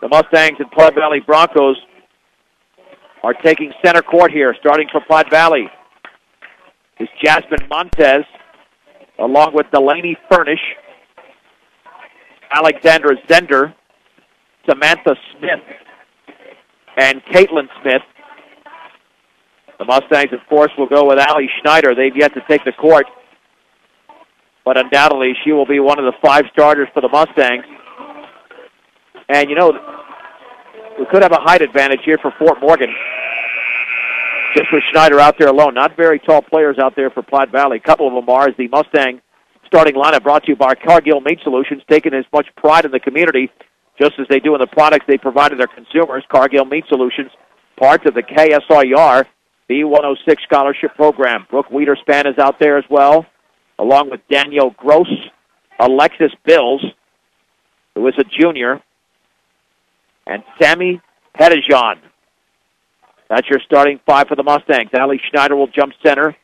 The Mustangs and Platte Valley Broncos are taking center court here, starting for Platte Valley. Is Jasmine Montez, along with Delaney Furnish, Alexandra Zender, Samantha Smith, and Caitlin Smith. The Mustangs, of course, will go with Allie Schneider. They've yet to take the court, but undoubtedly she will be one of the 5 starters for the Mustangs. And, you know, we could have a height advantage here for Fort Morgan, just with Schneider out there alone. Not very tall players out there for Platte Valley. A couple of them are, as the Mustang starting lineup brought to you by Cargill Meat Solutions, taking as much pride in the community just as they do in the products they provide to their consumers. Cargill Meat Solutions, part of the KSIR B106 Scholarship Program. Brooke Wiederspan is out there as well, along with Danielle Gross, Alexis Bills, who is a junior, and Sammy Pettijon. That's your starting 5 for the Mustangs. Allie Schneider will jump center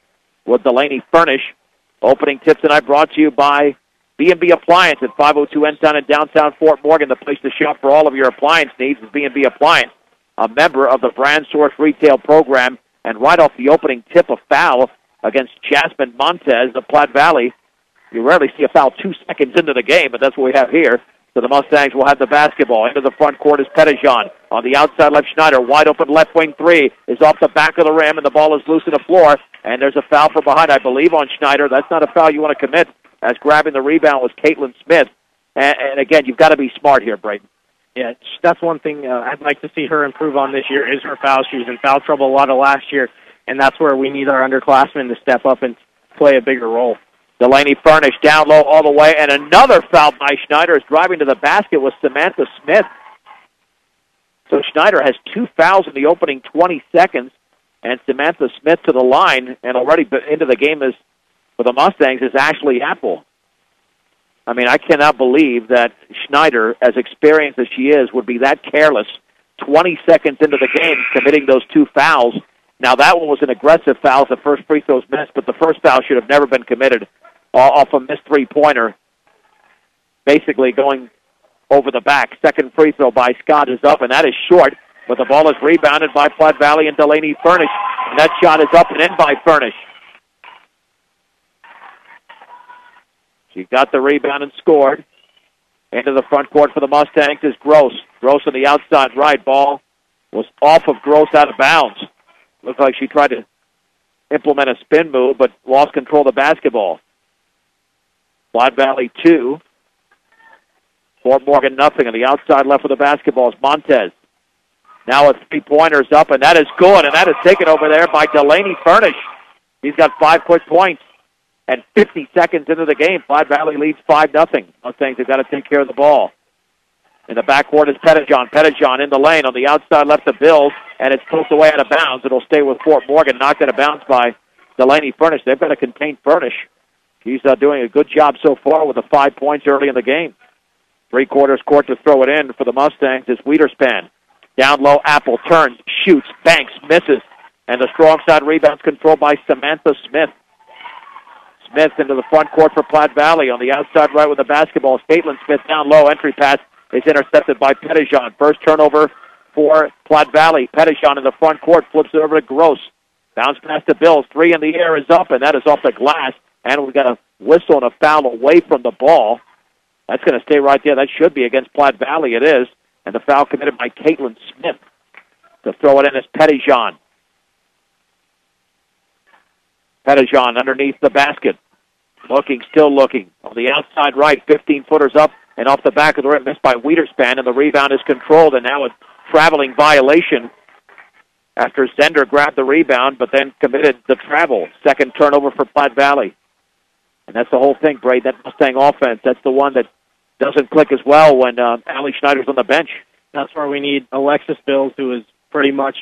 with Delaney Furnish. Opening tip tonight brought to you by B&B Appliance at 502 Ensign in downtown Fort Morgan. The place to shop for all of your appliance needs is B&B Appliance, a member of the Brand Source Retail Program. And right off the opening tip, a foul against Jasmine Montez of Platte Valley. You rarely see a foul 2 seconds into the game, but that's what we have here. So the Mustangs will have the basketball. Into the front court is Pettijon. On the outside left, Schneider. Wide open left wing 3 is off the back of the rim, and the ball is loose on the floor. And there's a foul from behind, I believe, on Schneider. That's not a foul you want to commit, as grabbing the rebound was Caitlin Smith. And again, you've got to be smart here, Braden. Yeah, that's one thing I'd like to see her improve on this year is her foul. She was in foul trouble a lot of last year, and that's where we need our underclassmen to step up and play a bigger role. Delaney Furnish down low all the way, and another foul by Schneider is driving to the basket with Samantha Smith. So Schneider has 2 fouls in the opening 20 seconds, and Samantha Smith to the line, and already into the game is for the Mustangs is Ashley Apple. I mean, I cannot believe that Schneider, as experienced as she is, would be that careless 20 seconds into the game committing those 2 fouls. Now, that one was an aggressive foul. The first free throw's missed, but the first foul should have never been committed off a missed three-pointer, basically going over the back. Second free throw by Scott is up, and that is short, but the ball is rebounded by Platte Valley and Delaney Furnish, and that shot is up and in by Furnish. She got the rebound and scored. Into the front court for the Mustangs is Gross. Gross on the outside right. Ball was off of Gross out of bounds. Looked like she tried to implement a spin move, but lost control of the basketball. Platte Valley 2. Fort Morgan nothing. On the outside left of the basketball is Montez. Now a three-pointer's up, and that is good, and that is taken over there by Delaney Furnish. He's got 5 quick points. And 50 seconds into the game, Platte Valley leads 5-0. Mustangs have got to take care of the ball. In the backcourt is Pettijon. Pettijon in the lane on the outside left of Bills, and it's poked away out of bounds. It'll stay with Fort Morgan, knocked out of bounds by Delaney Furnish. They've got to contain Furnish. He's doing a good job so far with the 5 points early in the game. 3/4 court to throw it in for the Mustangs is Wiederspan. Down low, Apple turns, shoots, banks, misses, and the strong side rebounds controlled by Samantha Smith. Smith into the front court for Platte Valley. On the outside right with the basketball, Caitlin Smith down low. Entry pass is intercepted by Pettijon. First turnover for Platte Valley. Pettijon in the front court flips it over to Gross. Bounce pass to Bills. 3 in the air is up, and that is off the glass. And we've got a whistle and a foul away from the ball. That's going to stay right there. That should be against Platte Valley. It is. And the foul committed by Caitlin Smith. To throw it in is Pettijon. Pettijon underneath the basket. Still looking. On the outside right, 15-footers up and off the back of the rim, missed by Wiederspan, and the rebound is controlled, and now a traveling violation after Zender grabbed the rebound, but then committed the travel. Second turnover for Platte Valley. And that's the whole thing, Braid. That Mustang offense, that's the one that doesn't click as well when Allie Schneider's on the bench. That's where we need Alexis Bills, who is pretty much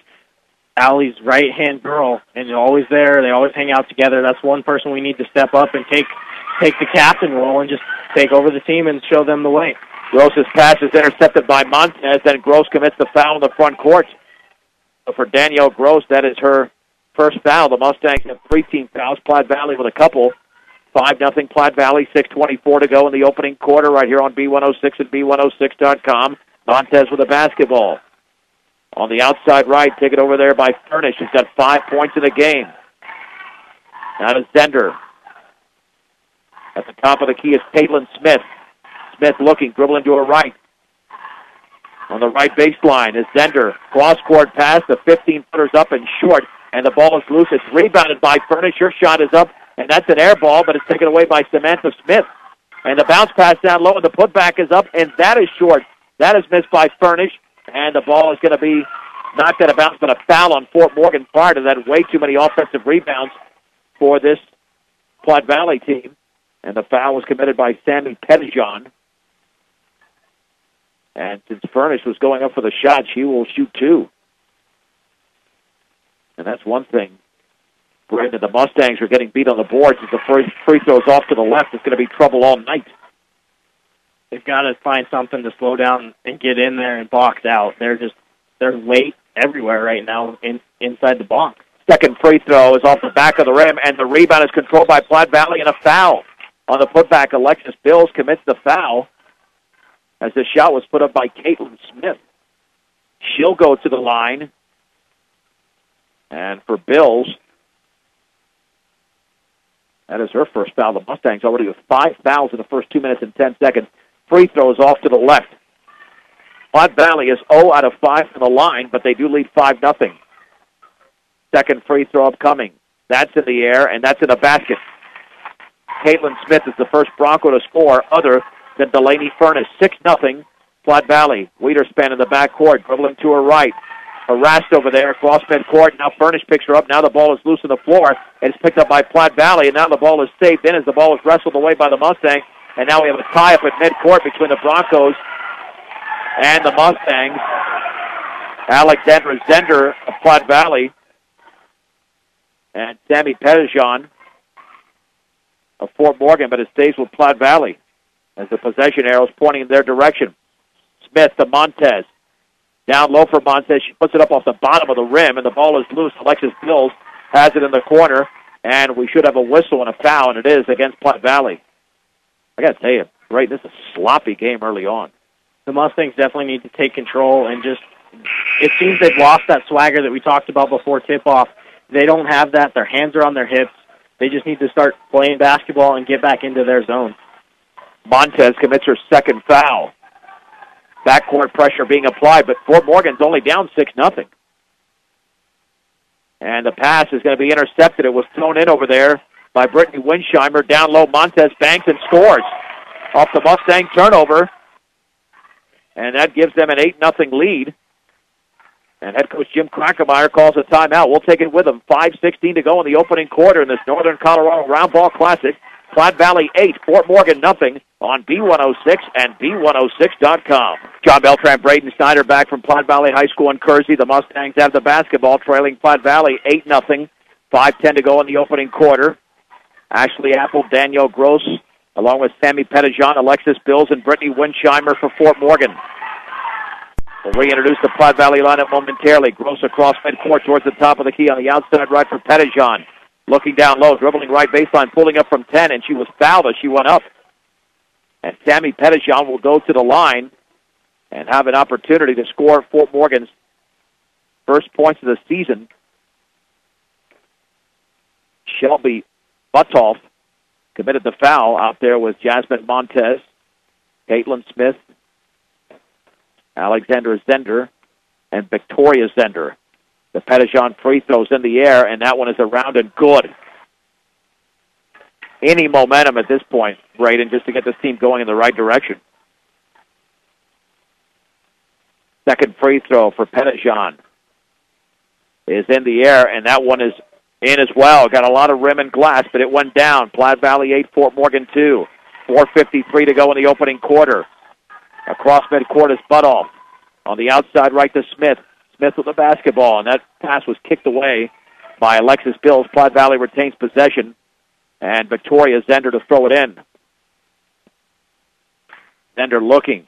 Allie's right-hand girl, and they're always there. They always hang out together. That's one person we need to step up and take the captain role and just take over the team and show them the way. Gross's pass is intercepted by Montez, then Gross commits the foul in the front court. So for Danielle Gross, that is her first foul. The Mustangs have 3 team fouls. Platte Valley with a couple. 5-0 Platte Valley, 6:24 to go in the opening quarter right here on B106 and B106.com. Montez with the basketball. On the outside right, taken over there by Furnish. He's got 5 points in the game. Now to Zender. At the top of the key is Caitlin Smith. Smith looking, dribbling to her right. On the right baseline is Zender. Cross-court pass, the 15-footer's up and short, and the ball is loose. It's rebounded by Furnish. Her shot is up, and that's an air ball, but it's taken away by Samantha Smith. And the bounce pass down low, and the putback is up, and that is short. That is missed by Furnish, and the ball is going to be not that a bounce, but a foul on Fort Morgan. Prior to that, way too many offensive rebounds for this Platte Valley team. And the foul was committed by Sammy Pettijohn. And since Furnish was going up for the shot, she will shoot 2. And that's one thing. Brandon, the Mustangs are getting beat on the boards as the first free throws off to the left. It's going to be trouble all night. They've got to find something to slow down and get in there and box out. They're late everywhere right now inside the box. Second free throw is off the back of the rim, and the rebound is controlled by Platte Valley, and a foul. On the putback, Alexis Bills commits the foul as the shot was put up by Caitlin Smith. She'll go to the line. And for Bills, that is her first foul. The Mustangs already with 5 fouls in the first 2 minutes and 10 seconds. Free throws off to the left. Platte Valley is 0 out of 5 from the line, but they do lead 5-0. Second free throw upcoming. That's in the air, and that's in the basket. Caitlin Smith is the first Bronco to score other than Delaney Furnace. 6-0, Platte Valley. Wiederspan in the backcourt, dribbling to her right. Harassed over there across midcourt. Now Furnish picks her up. Now the ball is loose on the floor. It's picked up by Platte Valley, and now the ball is saved in as the ball is wrestled away by the Mustangs. And now we have a tie-up at midcourt between the Broncos and the Mustangs. Alexandra Zender of Platte Valley and Sammy Pettijohn of Fort Morgan, but it stays with Platte Valley as the possession arrow is pointing in their direction. Smith to Montez. Down low for Montez. She puts it up off the bottom of the rim, and the ball is loose. Alexis Bills has it in the corner, and we should have a whistle and a foul, and it is against Platte Valley. I got to tell you, right, this is a sloppy game early on. The Mustangs definitely need to take control and just, it seems they've lost that swagger that we talked about before tip-off. They don't have that. Their hands are on their hips. They just need to start playing basketball and get back into their zone. Montez commits her second foul. Backcourt pressure being applied, but Fort Morgan's only down 6-0. And the pass is going to be intercepted. It was thrown in over there by Brittany Winsheimer. Down low, Montez banks and scores off the Mustang turnover. And that gives them an 8-0 lead. And head coach Jim Krackemeyer calls a timeout. We'll take it with him. 5:16 to go in the opening quarter in this Northern Colorado Round Ball Classic. Platte Valley 8, Fort Morgan nothing on B106 and B106.com. John Beltran, Braden Snyder back from Platte Valley High School in Kersey. The Mustangs have the basketball, trailing Platte Valley 8-0. 5:10 to go in the opening quarter. Ashley Apple, Danielle Gross, along with Sammy Pettijohn, Alexis Bills, and Brittany Winsheimer for Fort Morgan. We'll reintroduce the Platte Valley lineup momentarily. Gross across midcourt towards the top of the key on the outside right for Pettijohn. Looking down low, dribbling right baseline, pulling up from 10, and she was fouled as she went up. And Sammy Pettijohn will go to the line and have an opportunity to score Fort Morgan's first points of the season. Shelby Buttoff committed the foul. Out there with Jasmine Montez, Caitlin Smith, Alexandra Zender, and Victoria Zender. The Pettijohn free throws in the air, and that one is around and good. Any momentum at this point, Braden, just to get this team going in the right direction. Second free throw for Pettijohn is in the air, and that one is in as well. Got a lot of rim and glass, but it went down. Platte Valley 8, Fort Morgan 2. 4:53 to go in the opening quarter. Across midcourt is Butoff. On the outside right to Smith. Smith with the basketball, and that pass was kicked away by Alexis Bills. Platte Valley retains possession, and Victoria Zender to throw it in. Zender looking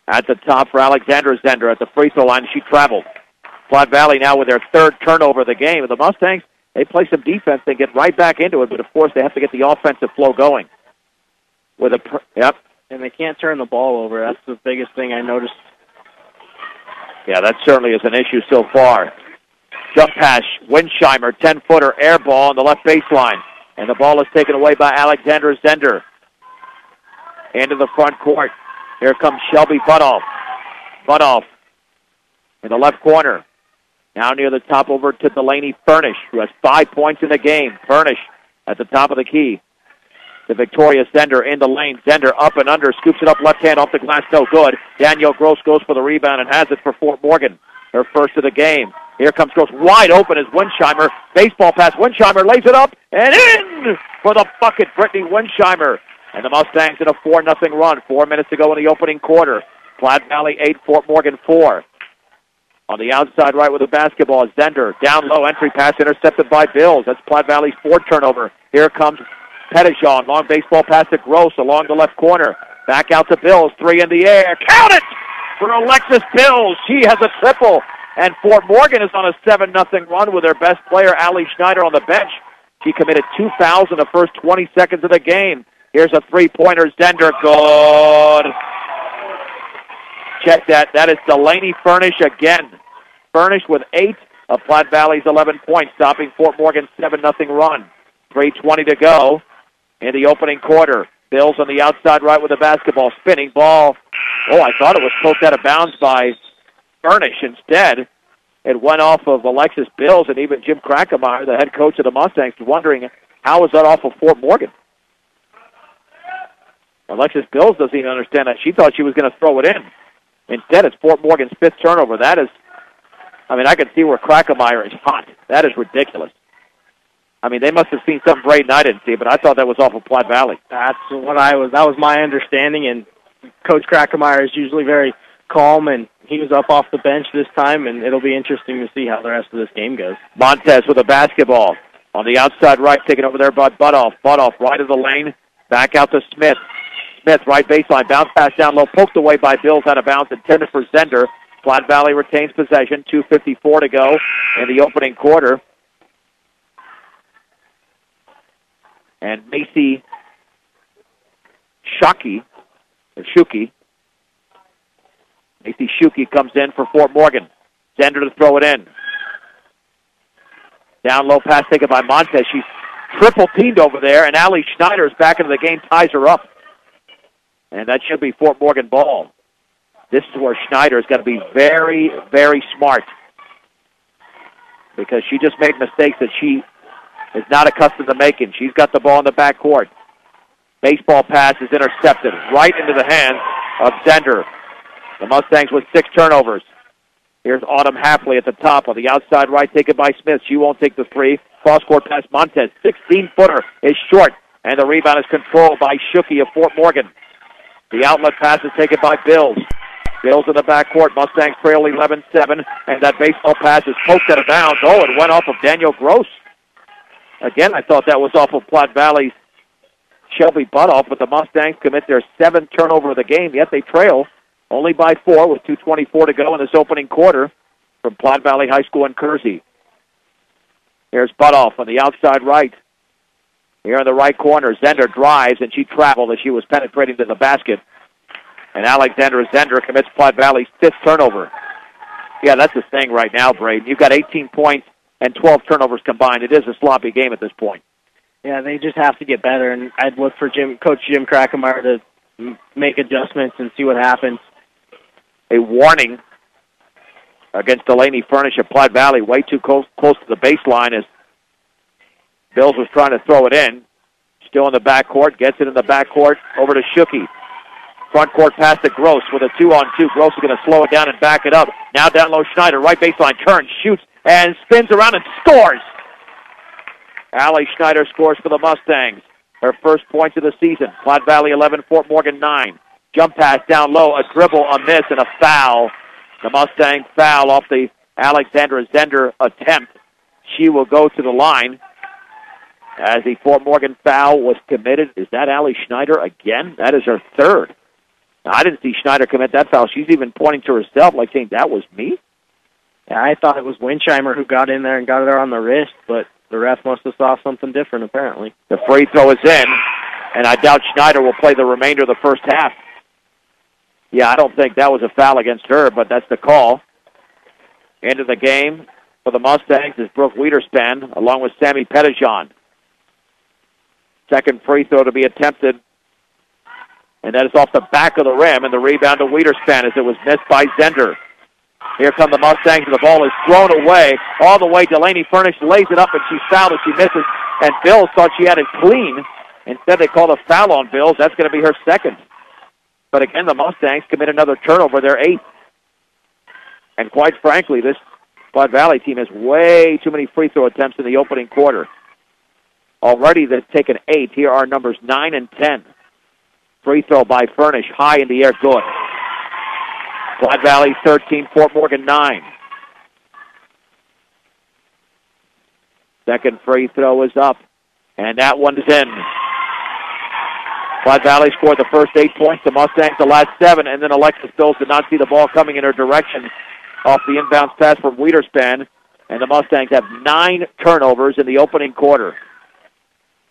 at the top for Alexandra Zender at the free throw line. She traveled. Platte Valley now with their third turnover of the game. The Mustangs, they play some defense. They get right back into it, but of course they have to get the offensive flow going. With a and they can't turn the ball over. That's the biggest thing I noticed Yeah, that certainly is an issue so far. Jump pass, Winsheimer, 10-footer, air ball on the left baseline. And the ball is taken away by Alexander Zender. Into the front court. Here comes Shelby Butoff. Butoff in the left corner. Now near the top over to Delaney Furnish, who has 5 points in the game. Furnish at the top of the key. The Victoria Zender in the lane. Zender up and under, scoops it up left hand off the glass, no good. Danielle Gross goes for the rebound and has it for Fort Morgan. Her first of the game. Here comes Gross, wide open as Winsheimer. Baseball pass, Winsheimer lays it up and in for the bucket, Brittany Winsheimer. And the Mustangs in a 4-0 run. 4 minutes to go in the opening quarter. Platte Valley 8, Fort Morgan 4. On the outside right with the basketball is Zender. Down low, entry pass intercepted by Bills. That's Platte Valley's 4th turnover. Here comes Pettijohn. Long baseball pass to Gross along the left corner. Back out to Bills. 3 in the air. Count it for Alexis Bills. She has a triple. And Fort Morgan is on a 7-0 run with their best player, Allie Schneider, on the bench. She committed 2 fouls in the first 20 seconds of the game. Here's a three-pointer. Zender, good. Check that. That is Delaney Furnish again. Furnish with 8 of Platte Valley's 11 points, stopping Fort Morgan's 7-0 run. 3:20 to go in the opening quarter. Bills on the outside right with the basketball. Spinning ball. Oh, I thought it was poked out of bounds by Furnish. Instead, it went off of Alexis Bills, and even Jim Krackemeyer, the head coach of the Mustangs, wondering how was that off of Fort Morgan. Alexis Bills doesn't even understand that. She thought she was going to throw it in. Instead, it's Fort Morgan's 5th turnover. That is, I mean, I can see where Krackemeyer is hot. That is ridiculous. I mean, they must have seen something Braden I didn't see, but I thought that was off of Platte Valley. That was my understanding, and Coach Krackemeyer is usually very calm, and he was up off the bench this time, and it'll be interesting to see how the rest of this game goes. Montez with a basketball. On the outside right, taken over there by Butoff. Butoff right of the lane, back out to Smith. Smith, right baseline, bounce pass down low, poked away by Bills out of bounds, intended for Zender. Platte Valley retains possession, 2:54 to go in the opening quarter. And Macy Shuki, Macy Shuki comes in for Fort Morgan. Zender to throw it in. Down low pass taken by Montez. She's triple-teamed over there, and Allie Schneider is back into the game, ties her up. And that should be Fort Morgan ball. This is where Schneider's got to be very, very smart, because she just made mistakes that she is not accustomed to making. She's got the ball in the backcourt. Baseball pass is intercepted right into the hands of Zender. The Mustangs with 6 turnovers. Here's Autumn Hapley at the top on the outside right, taken by Smith. She won't take the three. Cross-court pass, Montez. 16-footer is short, and the rebound is controlled by Shuki of Fort Morgan. The outlet pass is taken by Bills. Bills in the backcourt. Mustangs trail 11-7, and that baseball pass is poked out of bounds. Oh, it went off of Danielle Gross. Again, I thought that was off of Platte Valley's Shelby Butoff, but the Mustangs commit their 7th turnover of the game, yet they trail only by 4 with 2:24 to go in this opening quarter from Platte Valley High School in Kersey. Here's Butoff on the outside right. Here in the right corner, Zender drives, and she traveled as she was penetrating to the basket. And Alexandra Zender commits Platte Valley's 5th turnover. Yeah, that's the thing right now, Braden. You've got 18 points and 12 turnovers combined. It is a sloppy game at this point. Yeah, they just have to get better, and I'd look for Coach Jim Krackemeyer to make adjustments and see what happens. A warning against Delaney Furnish at Platte Valley, way too close to the baseline as Bills was trying to throw it in. Still in the backcourt, gets it in the backcourt, over to Shuki. Front court pass to Gross with a 2-on-2. Gross is going to slow it down and back it up. Now down low, Schneider, right baseline, turns, shoots, and spins around and scores. Allie Schneider scores for the Mustangs. Her first points of the season. Platte Valley 11, Fort Morgan 9. Jump pass down low, a dribble, a miss, and a foul. The Mustangs foul off the Alexandra Zender attempt. She will go to the line as the Fort Morgan foul was committed. Is that Allie Schneider again? That is her 3rd. Now, I didn't see Schneider commit that foul. She's even pointing to herself like saying, that was me? Yeah, I thought it was Winsheimer who got in there and got her on the wrist, but the ref must have saw something different, apparently. The free throw is in, and I doubt Schneider will play the remainder of the first half. Yeah, I don't think that was a foul against her, but that's the call. Into the game for the Mustangs is Brooke Wiederspan, along with Sammy Pettijohn. Second free throw to be attempted, and that is off the back of the rim, and the rebound to Wiederspan as it was missed by Zender. Here come the Mustangs, and the ball is thrown away all the way. Delaney Furnish lays it up, and she's fouled as she misses, and Bills thought she had it clean. Instead, they called a foul on Bills. That's going to be her second. But again, the Mustangs commit another turnover, their eighth. And quite frankly, this Platte Valley team has way too many free throw attempts in the opening quarter. Already they've taken 8. Here are numbers 9 and 10. Free throw by Furnish, high in the air, good. Platte Valley 13, Fort Morgan 9. Second free throw is up, and that one is in. Platte Valley scored the first 8 points, the Mustangs the last 7, and then Alexis Bills did not see the ball coming in her direction off the inbounds pass from Wiederspan, and the Mustangs have 9 turnovers in the opening quarter.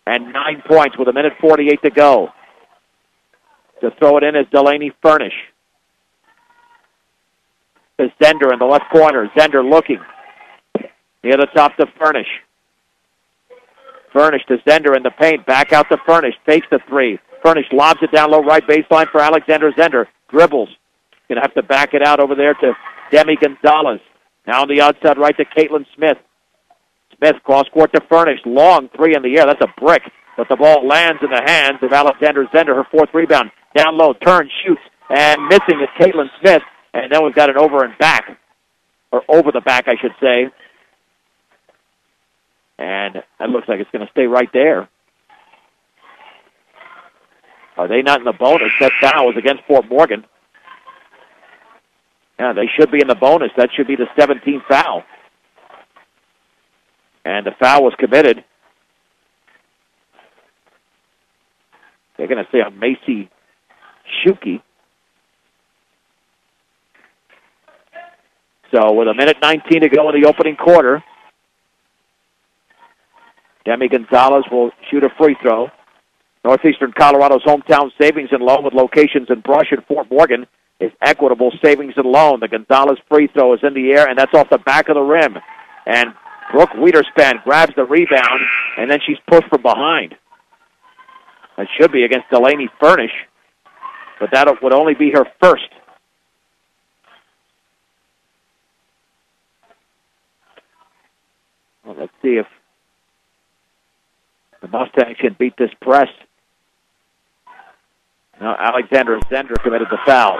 And 9 points with 1:48 to go. To throw it in is Delaney Furnish. To Zender in the left corner. Zender looking. Near the top to Furnish. Furnish to Zender in the paint. Back out to Furnish. Fakes the 3. Furnish lobs it down low right baseline for Alexander Zender. Dribbles. Going to have to back it out over there to Demi Gonzalez. Now on the outside right to Caitlin Smith. Smith cross court to Furnish. Long 3 in the air. That's a brick. But the ball lands in the hands of Alexander Zender. Her 4th rebound. Down low. Turn, shoots. And missing is Caitlin Smith. And then we've got an over and back. Or over the back, I should say. And that looks like it's going to stay right there. Are they not in the bonus? That foul was against Fort Morgan. Yeah, they should be in the bonus. That should be the 17th foul. And the foul was committed. They're going to say on Macy Shuki. So with 1:19 to go in the opening quarter, Demi Gonzalez will shoot a free throw. Northeastern Colorado's hometown savings and loan with locations in Brush and Fort Morgan is Equitable Savings and Loan. The Gonzalez free throw is in the air, and that's off the back of the rim. And Brooke Wiederspan grabs the rebound, and then she's pushed from behind. That should be against Delaney Furnish, but that would only be her first. Well, let's see if the Mustangs can beat this press. Now Alexander Zender committed the foul.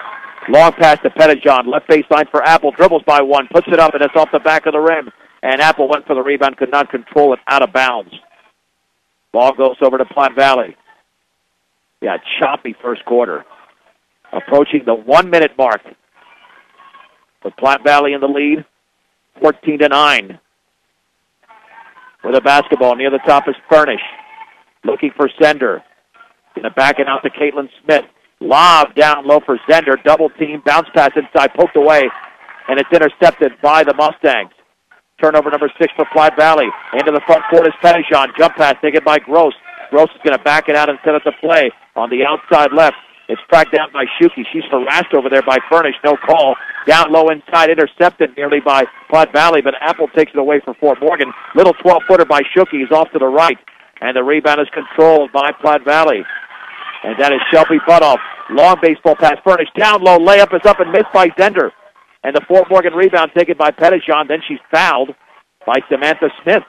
Long pass to Pettijohn, left baseline for Apple, dribbles by 1, puts it up, and it's off the back of the rim. And Apple went for the rebound, could not control it, out of bounds. Ball goes over to Platte Valley. Yeah, choppy first quarter. Approaching the 1-minute mark. With Platte Valley in the lead, 14-9. With a basketball near the top is Furnish. Looking for Zender. Going to back it out to Caitlin Smith. Lob down low for Zender. Double team. Bounce pass inside. Poked away. And it's intercepted by the Mustangs. Turnover number 6 for Platte Valley. Into the front court is Pettijohn. Jump pass taken by Gross. Gross is going to back it out and set up the play. On the outside left, it's tracked down by Shuki. She's harassed over there by Furnish. No call. Down low inside. Intercepted nearly by Platte Valley, but Apple takes it away for Fort Morgan. Little 12-footer by Shuki is off to the right. And the rebound is controlled by Platte Valley. And that is Shelby Butoff. Long baseball pass. Furnish down low. Layup is up and missed by Zender. And the Fort Morgan rebound taken by Pettijohn. Then she's fouled by Samantha Smith.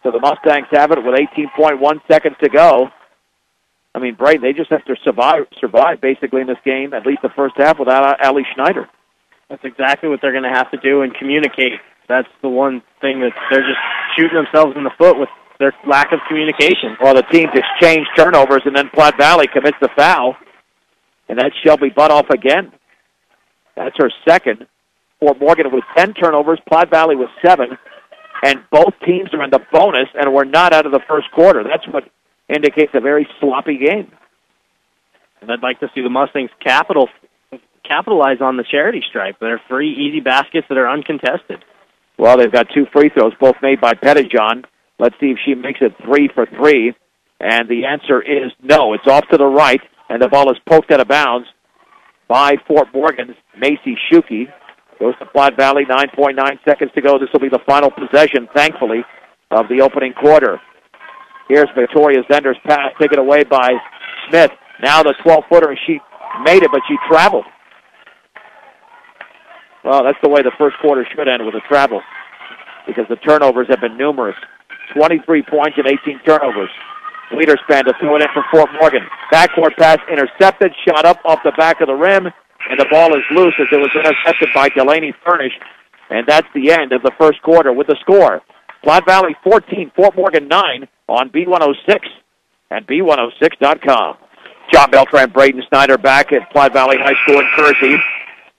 So the Mustangs have it with 18.1 seconds to go. I mean, Braden, they just have to survive basically in this game, at least the first half, without Allie Schneider. That's exactly what they're going to have to do and communicate. That's the one thing that they're just shooting themselves in the foot with their lack of communication. Well, the teams exchange turnovers, and then Platte Valley commits the foul. And that's Shelby Butoff again. That's her second. Fort Morgan with 10 turnovers, Platte Valley with 7. And both teams are in the bonus, and we're not out of the first quarter. That's what indicates a very sloppy game. And I'd like to see the Mustangs capitalize on the charity stripe. They're 3 easy baskets that are uncontested. Well, they've got 2 free throws, both made by Pettijohn. Let's see if she makes it 3 for 3. And the answer is no. It's off to the right, and the ball is poked out of bounds. by Fort Morgan's Macy Shuki. Goes to Platte Valley, 9.9 seconds to go. This will be the final possession, thankfully, of the opening quarter. Here's Victoria Zender's pass, taken away by Smith. Now the 12-footer, she made it, but she traveled. Well, that's the way the first quarter should end, with a travel, because the turnovers have been numerous. 23 points and 18 turnovers. Wiederspan to throw it in for Fort Morgan. Backcourt pass intercepted, shot up off the back of the rim, and the ball is loose as it was intercepted by Delaney Furnish. And that's the end of the first quarter with the score. Platte Valley 14, Fort Morgan 9 on B106 and B106.com. John Beltran, Braden Snyder back at Platte Valley High School in Kersey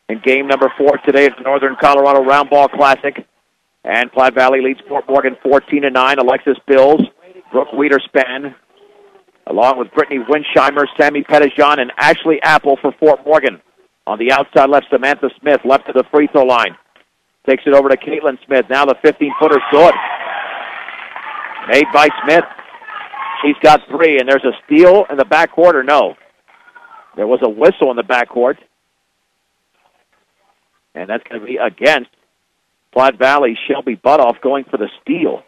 in game number 4 today at the Northern Colorado Round Ball Classic. And Platte Valley leads Fort Morgan 14-9. Alexis Bills, Brooke Wiederspan, along with Brittany Winsheimer, Sammy Pettijohn, and Ashley Apple for Fort Morgan. On the outside left, Samantha Smith, left to the free throw line. Takes it over to Caitlin Smith. Now the 15-footer's good. Made by Smith. She's got 3, and there's a steal in the backcourt, or no? There was a whistle in the backcourt. And that's going to be against Platte Valley. Shelby Butoff going for the steal.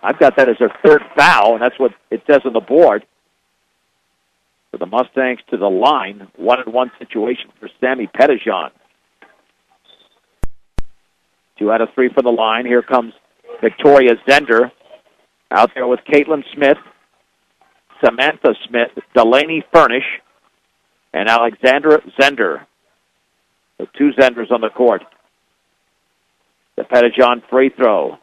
I've got that as her 3rd foul, and that's what it says on the board. For the Mustangs to the line, 1-on-1 situation for Sammy Pettijohn. 2 out of 3 for the line. Here comes Victoria Zender out there with Caitlin Smith, Samantha Smith, Delaney Furnish, and Alexandra Zender. The 2 Zenders on the court. The Pettijohn free throw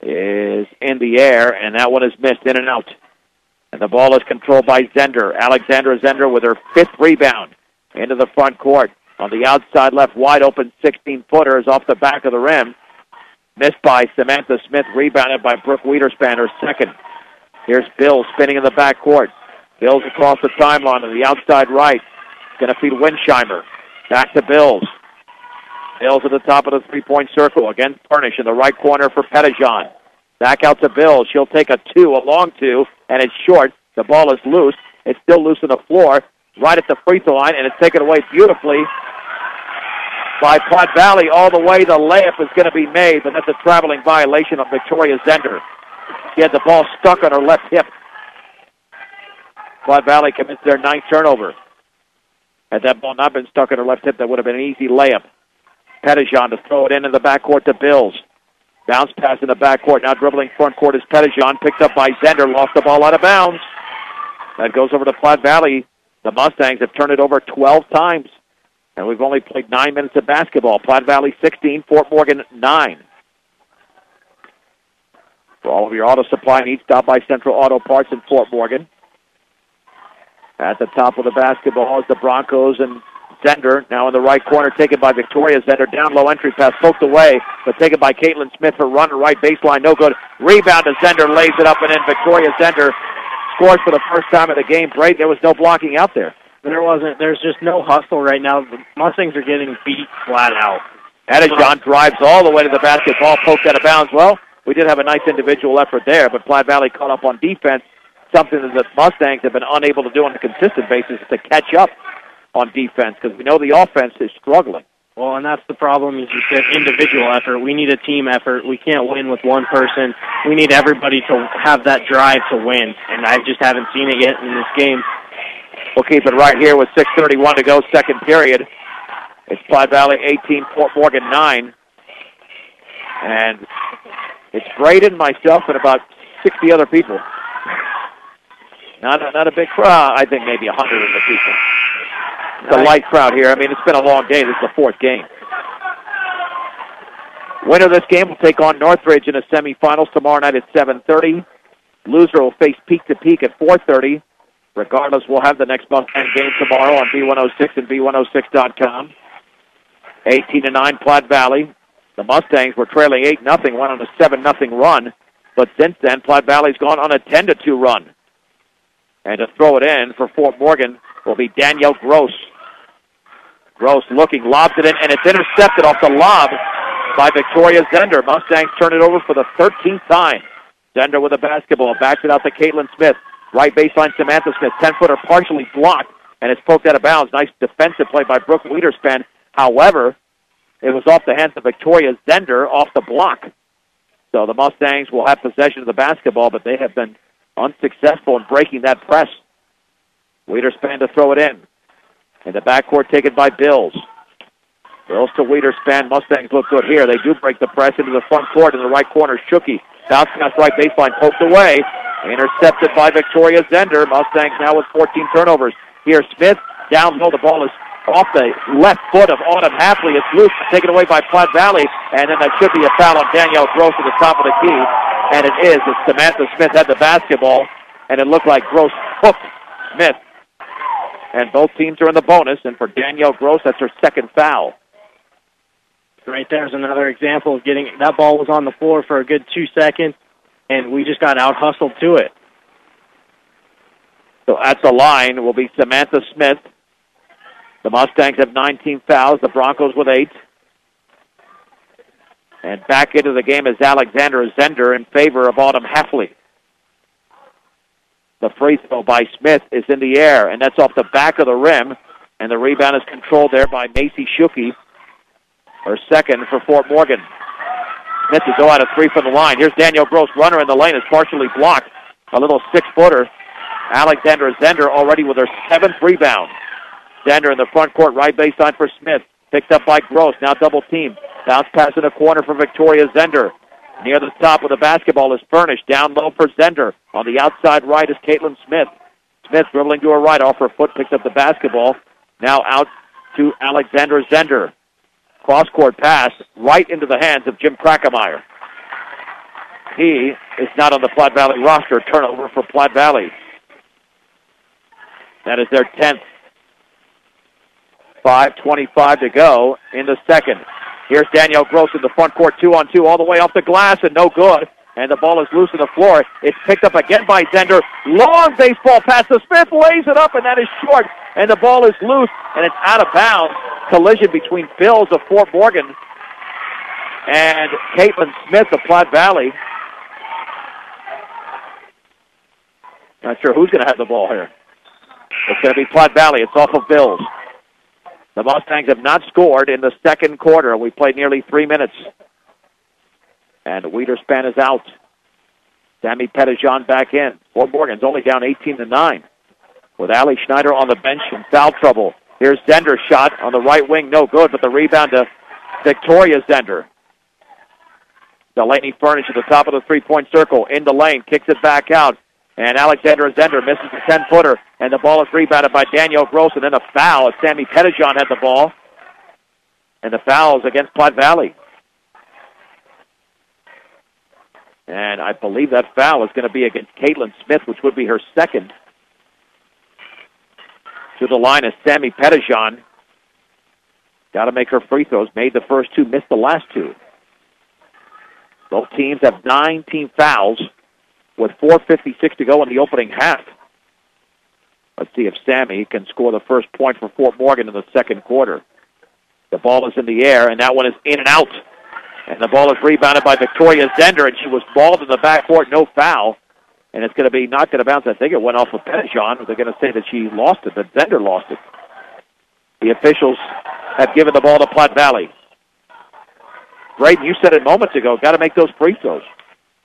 is in the air, and that one is missed, in and out. And the ball is controlled by Zender. Alexandra Zender with her 5th rebound into the front court. On the outside left, wide open 16-footer is off the back of the rim. Missed by Samantha Smith, rebounded by Brooke Wiederspan, her 2nd. Here's Bill spinning in the backcourt. Bill's across the timeline on the outside right. Going to feed Winsheimer. Back to Bills. Bills at the top of the three-point circle. Again, Furnish in the right corner for Pettijohn. Back out to Bills. She'll take a 2, a long 2, and it's short. The ball is loose. It's still loose on the floor, right at the free throw line, and it's taken away beautifully by Platte Valley. All the way, the layup is going to be made, but that's a traveling violation of Victoria Zender. She had the ball stuck on her left hip. Platte Valley commits their 9th turnover. Had that ball not been stuck on her left hip, that would have been an easy layup. Pettijohn to throw it in the backcourt to Bills. Bounce pass in the backcourt. Now dribbling front court is Pettijohn. Picked up by Zender. Lost the ball out of bounds. That goes over to Platte Valley. The Mustangs have turned it over 12 times. And we've only played 9 minutes of basketball. Platte Valley 16, Fort Morgan 9. For all of your auto supply needs, stop by Central Auto Parts in Fort Morgan. At the top of the basketball is the Broncos and Zender. Now in the right corner, taken by Victoria Zender. Down low entry pass, poked away, but taken by Caitlin Smith. Her run to right baseline, no good. Rebound to Zender, lays it up and in. Victoria Zender scores for the first time of the game. Break. There was no blocking out there. There's just no hustle right now. The Mustangs are getting beat flat out. Pettijohn drives all the way to the basketball, poked out of bounds. Well, we did have a nice individual effort there, but Platte Valley caught up on defense, something that the Mustangs have been unable to do on a consistent basis, to catch up on defense, because we know the offense is struggling. Well, and that's the problem, is you said individual effort. We need a team effort. We can't win with one person. We need everybody to have that drive to win, and I just haven't seen it yet in this game. We'll keep it right here with 6:31 to go, second period. It's Platte Valley 18, Fort Morgan 9. And it's Braden, myself, and about 60 other people. Not a big crowd. I think maybe 100 of the people. It's a light crowd here. I mean, it's been a long day. This is the 4th game. Winner of this game will take on Northridge in the semifinals tomorrow night at 7:30. Loser will face Peak to Peak at 4:30. Regardless, we'll have the next Mustang game tomorrow on B106 and B106.com. 18-9 Platte Valley. The Mustangs were trailing 8-0, went on a 7-0 run. But since then, Platte Valley's gone on a 10-2 run. And to throw it in for Fort Morgan will be Danielle Gross. Gross looking, lobs it in, and it's intercepted off the lob by Victoria Zender. Mustangs turn it over for the 13th time. Zender with a basketball, backs it out to Caitlin Smith. Right baseline, Samantha Smith, 10-footer partially blocked and it's poked out of bounds. Nice defensive play by Brooke Wiederspan. However, it was off the hands of Victoria Zender off the block. So the Mustangs will have possession of the basketball, but they have been unsuccessful in breaking that press. Wiederspan to throw it in. In the backcourt taken by Bills. Bills to Wiederspan. Mustangs look good here. They do break the press into the front court in the right corner. Schucke. Bounce pass right baseline. Poked away. Intercepted by Victoria Zender. Mustangs now with 14 turnovers. Here Smith. Down low. The ball is off the left foot of Autumn Hafley. It's loose. Taken away by Platte Valley. And then that should be a foul on Danielle Gross at the top of the key. And it is. It's Samantha Smith had the basketball. And it looked like Gross hooked Smith. And both teams are in the bonus. And for Danielle Gross, that's her second foul. Right there's another example of getting that ball was on the floor for a good 2 seconds, and we just got out-hustled to it. So at the line will be Samantha Smith. The Mustangs have 19 fouls. The Broncos with 8. And back into the game is Alexandra Zender in favor of Autumn Hafley. The free throw by Smith is in the air, and that's off the back of the rim. And the rebound is controlled there by Macy Schucke. Her second for Fort Morgan. Smith to go out of 3 from the line. Here's Danielle Gross. Runner in the lane is partially blocked. A little 6-footer. Alexandra Zender already with her 7th rebound. Zender in the front court, right baseline for Smith. Picked up by Gross. Now double team. Bounce pass in the corner for Victoria Zender. Near the top of the basketball is Furnish. Down low for Zender. On the outside right is Caitlin Smith. Smith dribbling to her right. Off her foot. Picks up the basketball. Now out to Alexandra Zender. Cross-court pass right into the hands of Jim Krackemeyer. He is not on the Platte Valley roster. Turnover for Platte Valley. That is their 10th. 5:25 to go in the second. Here's Danielle Gross in the front court, 2-on-2, all the way off the glass, and no good. And the ball is loose on the floor. It's picked up again by Zender. Long baseball pass to Smith, lays it up, and that is short. And the ball is loose, and it's out of bounds. Collision between Bills of Fort Morgan and Caitlin Smith of Platte Valley. Not sure who's going to have the ball here. It's going to be Platte Valley. It's off of Bills. The Mustangs have not scored in the second quarter. We played nearly 3 minutes. And Wiederspan is out. Sammy Pettijohn back in. Fort Morgan's only down 18-9. With Allie Schneider on the bench in foul trouble. Here's Zender's shot on the right wing. No good, but the rebound to Victoria Zender. Delaney Furnish at the top of the three-point circle. In the lane. Kicks it back out. And Alexandra Zender misses the 10-footer. And the ball is rebounded by Danielle Gross. And then a foul as Sammy Pettijohn had the ball. And the foul is against Platte Valley. And I believe that foul is going to be against Caitlin Smith, which would be her second. To the line is Sammy Pettijohn. Got to make her free throws. Made the first 2, missed the last 2. Both teams have 19 fouls with 4:56 to go in the opening half. Let's see if Sammy can score the first point for Fort Morgan in the second quarter. The ball is in the air, and that one is in and out. And the ball is rebounded by Victoria Zender, and she was balled in the backcourt, no foul. And it's going to be knocked out of bounds. I think it went off of Pettijohn. They're going to say that she lost it, that Zender lost it. The officials have given the ball to Platte Valley. Braden, you said it moments ago, got to make those free throws.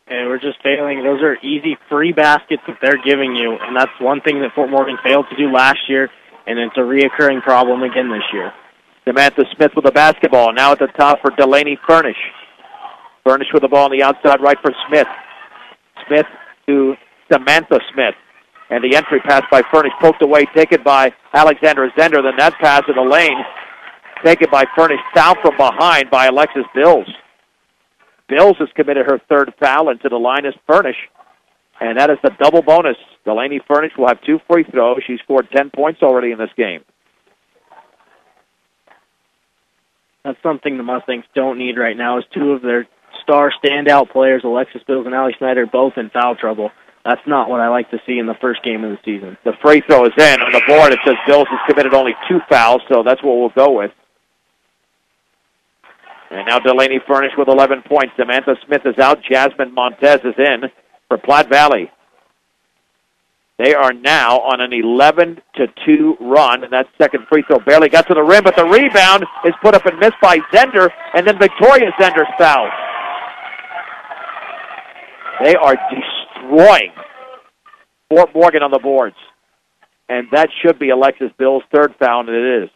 And we're just failing. Those are easy free baskets that they're giving you, and that's one thing that Fort Morgan failed to do last year, and it's a reoccurring problem again this year. Samantha Smith with the basketball. Now at the top for Delaney Furnish. Furnish with the ball on the outside right for Smith. Smith to Samantha Smith. And the entry pass by Furnish poked away, taken by Alexandra Zender. Then that pass in the lane, taken by Furnish, foul from behind by Alexis Bills. Bills has committed her third foul, and to the line is Furnish. And that is the double bonus. Delaney Furnish will have 2 free throws. She scored 10 points already in this game. That's something the Mustangs don't need right now, is 2 of their star standout players, Alexis Bills and Allie Schneider, both in foul trouble. That's not what I like to see in the first game of the season. The free throw is in. On the board, it says Bills has committed only 2 fouls, so that's what we'll go with. And now Delaney Furnish with 11 points. Samantha Smith is out. Jasmine Montez is in for Platte Valley. They are now on an 11-2 run, and that second free throw barely got to the rim, but the rebound is put up and missed by Zender, and then Victoria Zender's fouled. They are destroying Fort Morgan on the boards, and that should be Alexis Bill's third foul, and it is.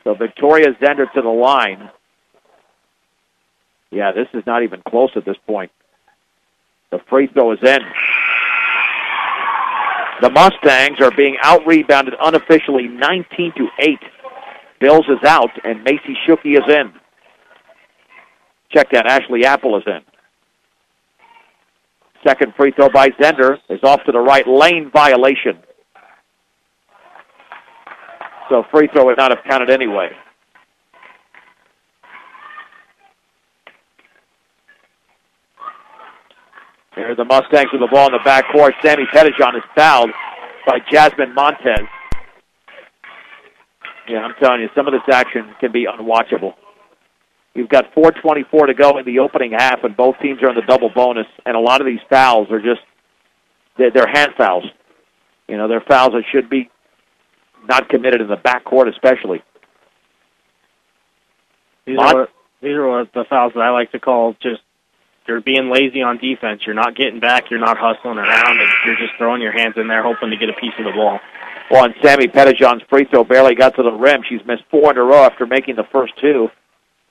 So Victoria Zender to the line. Yeah, this is not even close at this point. The free throw is in. The Mustangs are being out-rebounded unofficially 19-8. Bills is out, and Macy Schuke is in. Check that, Ashley Apple is in. Second free throw by Zender is off to the right, lane violation. So free throw would not have counted anyway. Here's the Mustangs with the ball in the backcourt. Sammy Pettijohn is fouled by Jasmine Montez. Yeah, I'm telling you, some of this action can be unwatchable. You've got 4:24 to go in the opening half, and both teams are in the double bonus, and a lot of these fouls are just, they're hand fouls. You know, they're fouls that should be not committed in the backcourt especially. These are the fouls that I like to call just, you're being lazy on defense. You're not getting back. You're not hustling around. And you're just throwing your hands in there hoping to get a piece of the ball. Well, and Sammy Pettijohn's free throw barely got to the rim. She's missed 4 in a row after making the first 2.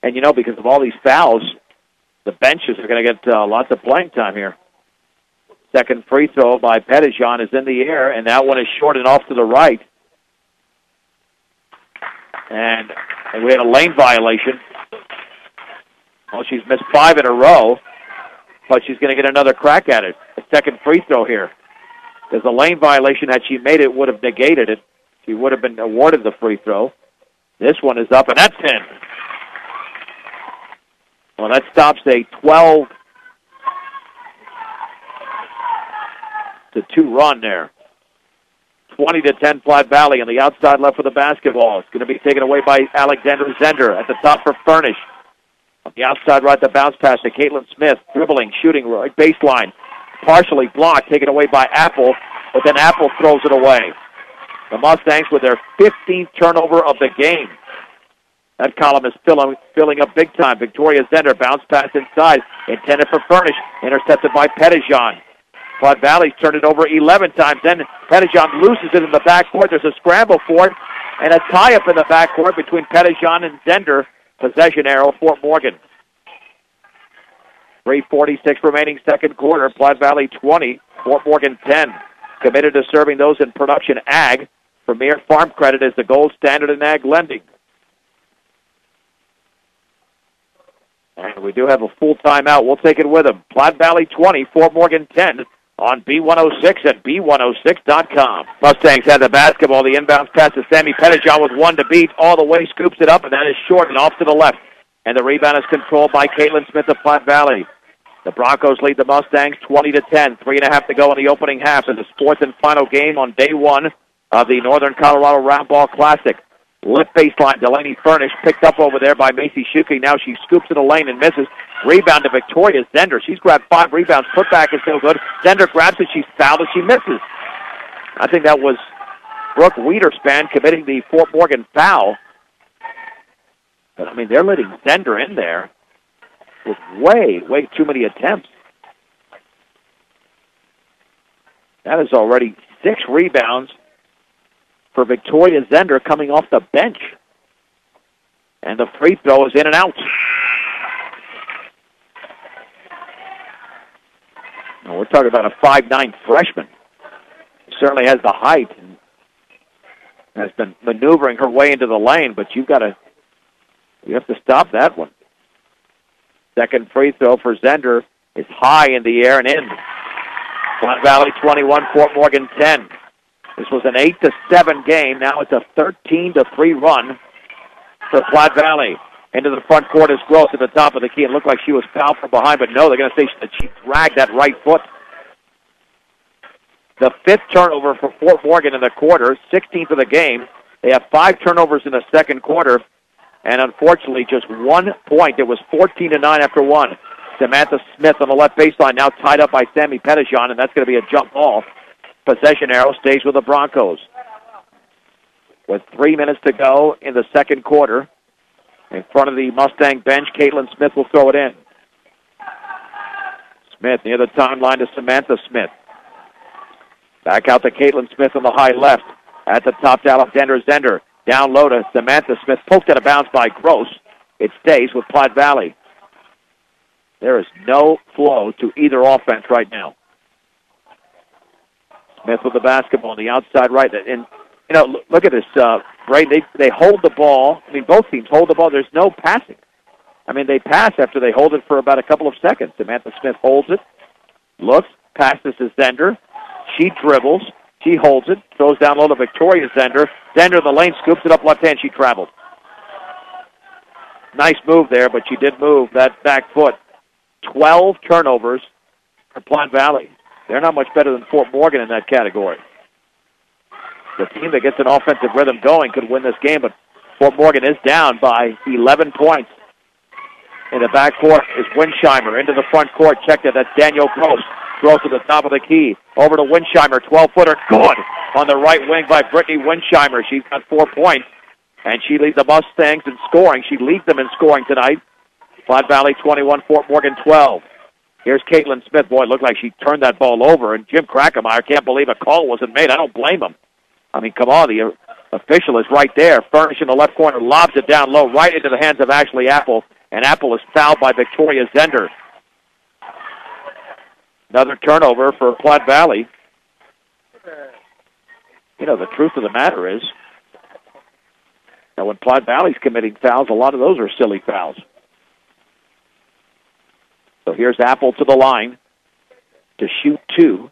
And, you know, because of all these fouls, the benches are going to get lots of playing time here. Second free throw by Pettijohn is in the air, and that one is short and off to the right. And we had a lane violation. Well, she's missed 5 in a row, but she's going to get another crack at it. A second free throw here. Because the lane violation, had she made it, would have negated it. She would have been awarded the free throw. This one is up, and that's in. Well, that stops a 12-2 run there. 20-10 Platte Valley on the outside left for the basketball. It's going to be taken away by Alexander Zender at the top for Furnish. On the outside right, the bounce pass to Caitlin Smith. Dribbling, shooting, right baseline. Partially blocked, taken away by Apple, but then Apple throws it away. The Mustangs with their 15th turnover of the game. That column is filling up big time. Victoria Zender, bounce pass inside, intended for Furnish, intercepted by Pettijohn. Platte Valley's turned it over 11 times. Then Pettijohn loses it in the backcourt. There's a scramble for it, and a tie-up in the backcourt between Pettijohn and Zender. Possession arrow, Fort Morgan. 3:46 remaining second quarter. Platte Valley 20, Fort Morgan 10. Committed to serving those in production ag. Premier Farm Credit is the gold standard in ag lending. And we do have a full timeout. We'll take it with them. Platte Valley 20, Fort Morgan 10 on B106 at B106.com. Mustangs had the basketball. The inbounds pass to Sammy Pettijohn with 1 to beat. All the way, scoops it up, and that is short and off to the left. And the rebound is controlled by Caitlin Smith of Platte Valley. The Broncos lead the Mustangs 20-10. 3.5 to go in the opening half of the fourth and final game on day 1 of the Northern Colorado Round Ball Classic. Left baseline, Delaney Furnish picked up over there by Macy Schuke. Now she scoops in the lane and misses. Rebound to Victoria Zender. She's grabbed 5 rebounds. Putback is still good. Zender grabs it. She's fouled and she misses. I think that was Brooke Wiederspan committing the Fort Morgan foul. But, I mean, they're letting Zender in there with way too many attempts. That is already 6 rebounds for Victoria Zender coming off the bench. And the free throw is in and out. Now, we're talking about a 5'9" freshman. She certainly has the height and has been maneuvering her way into the lane, but you have to stop that one. Second free throw for Zender is high in the air and in. Platte Valley 21, Fort Morgan 10. This was an 8-7 game. Now it's a 13-3 run for Platte Valley. Into the front court is Gross at the top of the key. It looked like she was fouled from behind, but no, they're going to say that she dragged that right foot. The 5th turnover for Fort Morgan in the quarter, 16th of the game. They have 5 turnovers in the second quarter, and unfortunately just 1 point. It was 14-9 after 1. Samantha Smith on the left baseline, now tied up by Sammy Pettijohn, and that's going to be a jump ball. Possession arrow stays with the Broncos. With 3 minutes to go in the second quarter, in front of the Mustang bench, Caitlin Smith will throw it in. Smith near the timeline to Samantha Smith. Back out to Caitlin Smith on the high left. At the top to Alexander Zender. Down low to Samantha Smith. Poked out of bounds by Gross. It stays with Platte Valley. There is no flow to either offense right now. Smith with the basketball on the outside right. And, you know, look at this, Ray. They hold the ball. I mean, both teams hold the ball. There's no passing. I mean, they pass after they hold it for about a couple of seconds. Samantha Smith holds it, looks, passes to Zender. She dribbles. She holds it, throws down low to Victoria Zender. Zender in the lane, scoops it up left hand. She traveled. Nice move there, but she did move that back foot. 12 turnovers for Platte Valley. They're not much better than Fort Morgan in that category. The team that gets an offensive rhythm going could win this game, but Fort Morgan is down by 11 points. In the backcourt is Winsheimer. Into the front court, checked it. That's Daniel Gross. Gross to the top of the key. Over to Winsheimer, 12-footer. Good on the right wing by Brittany Winsheimer. She's got 4 points, and she leads the Mustangs in scoring. She leads them in scoring tonight. Platte Valley 21, Fort Morgan 12. Here's Caitlin Smith. Boy, it looked like she turned that ball over, and Jim Krackemeyer can't believe a call wasn't made. I don't blame him. I mean, come on, the official is right there. Furnish in the left corner, lobs it down low, right into the hands of Ashley Apple, and Apple is fouled by Victoria Zender. Another turnover for Platte Valley. You know, the truth of the matter is, that when Platte Valley's committing fouls, a lot of those are silly fouls. So here's Apple to the line to shoot 2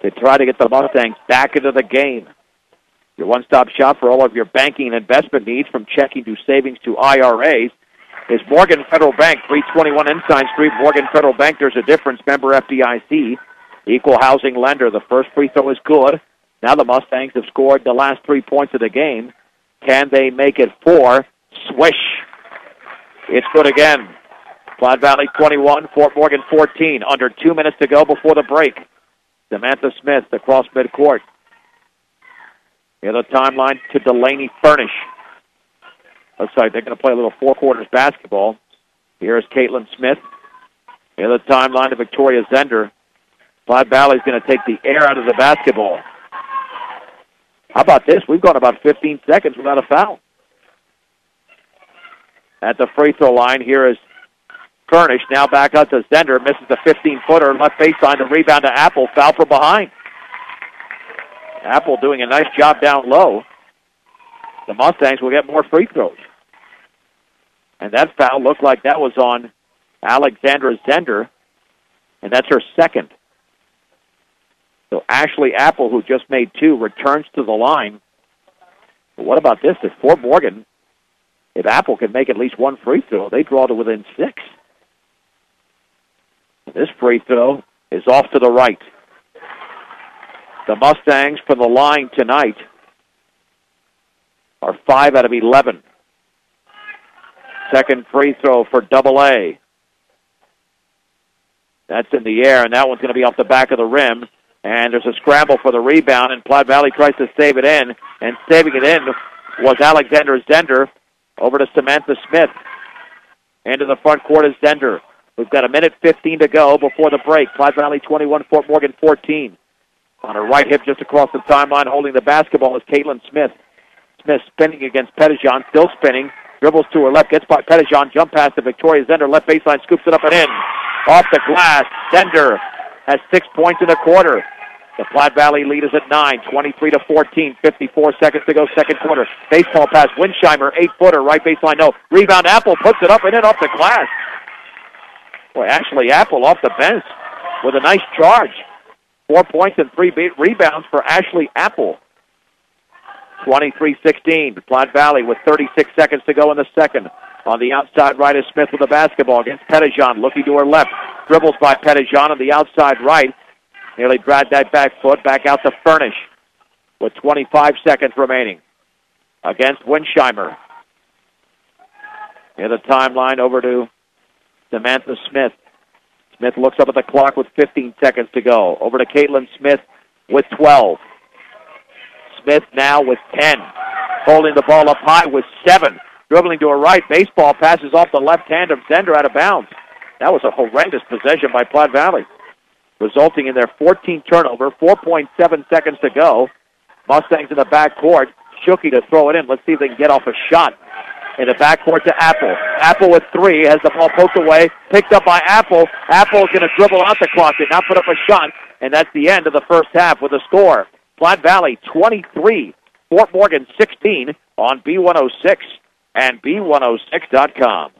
to try to get the Mustangs back into the game. Your one-stop shop for all of your banking and investment needs, from checking to savings to IRAs, is Morgan Federal Bank, 321 Ensign Street. Morgan Federal Bank, there's a difference. Member FDIC, equal housing lender. The first free throw is good. Now the Mustangs have scored the last 3 points of the game. Can they make it 4? Swish. It's good again. Platte Valley 21, Fort Morgan 14. Under 2 minutes to go before the break. Samantha Smith across midcourt. Near the timeline to Delaney Furnish. Looks like they're going to play a little four-quarters basketball. Here's Caitlin Smith. Near the timeline to Victoria Zender. Platte Valley's going to take the air out of the basketball. How about this? We've gone about 15 seconds without a foul. At the free throw line, here is Furnish. Now back out to Zender. Misses the 15-footer. Left baseline to rebound to Apple. Foul from behind. Apple doing a nice job down low. The Mustangs will get more free throws. And that foul looked like that was on Alexandra Zender, and that's her second. So Ashley Apple, who just made 2, returns to the line. But what about this? If Fort Morgan, if Apple can make at least 1 free throw, they draw to within 6. This free throw is off to the right. The Mustangs from the line tonight are 5 out of 11. Second free throw for AA. That's in the air, and that one's going to be off the back of the rim. And there's a scramble for the rebound, and Platte Valley tries to save it in. And saving it in was Alexander Zender. Over to Samantha Smith. Into the front court is Zender. We've got 1:15 to go before the break. Platte Valley 21, Fort Morgan 14. On her right hip just across the timeline, holding the basketball is Caitlin Smith. Smith spinning against Pettijohn, still spinning. Dribbles to her left, gets by Pettijohn, jump pass to Victoria Zender, left baseline, scoops it up and in. Off the glass, Zender has 6 points in the quarter. The Platte Valley lead is at 9, 23-14, 54 seconds to go, second quarter. Baseball pass, Winsheimer, 8-footer, right baseline, no. Rebound, Apple puts it up and in off the glass. Boy, Ashley Apple off the bench with a nice charge. 4 points and 3 rebounds for Ashley Apple. 23-16. Platte Valley with 36 seconds to go in the second. On the outside right is Smith with the basketball against Pettijohn. Looking to her left. Dribbles by Pettijohn on the outside right. Nearly dragged that back foot. Back out to Furnish with 25 seconds remaining against Winsheimer. Near the timeline over to Samantha Smith. Smith looks up at the clock with 15 seconds to go. Over to Caitlin Smith with 12. Smith now with 10. Holding the ball up high with 7. Dribbling to her right. Baseball passes off the left hand of Zender out of bounds. That was a horrendous possession by Platte Valley, resulting in their 14th turnover. 4.7 seconds to go. Mustangs in the backcourt. Shuki to throw it in. Let's see if they can get off a shot. In the backcourt to Apple. Apple with 3. Has the ball poked away. Picked up by Apple. Apple's going to dribble out the clock. Did not put up a shot. And that's the end of the first half with a score. Platte Valley 23. Fort Morgan 16 on B106 and B106.com.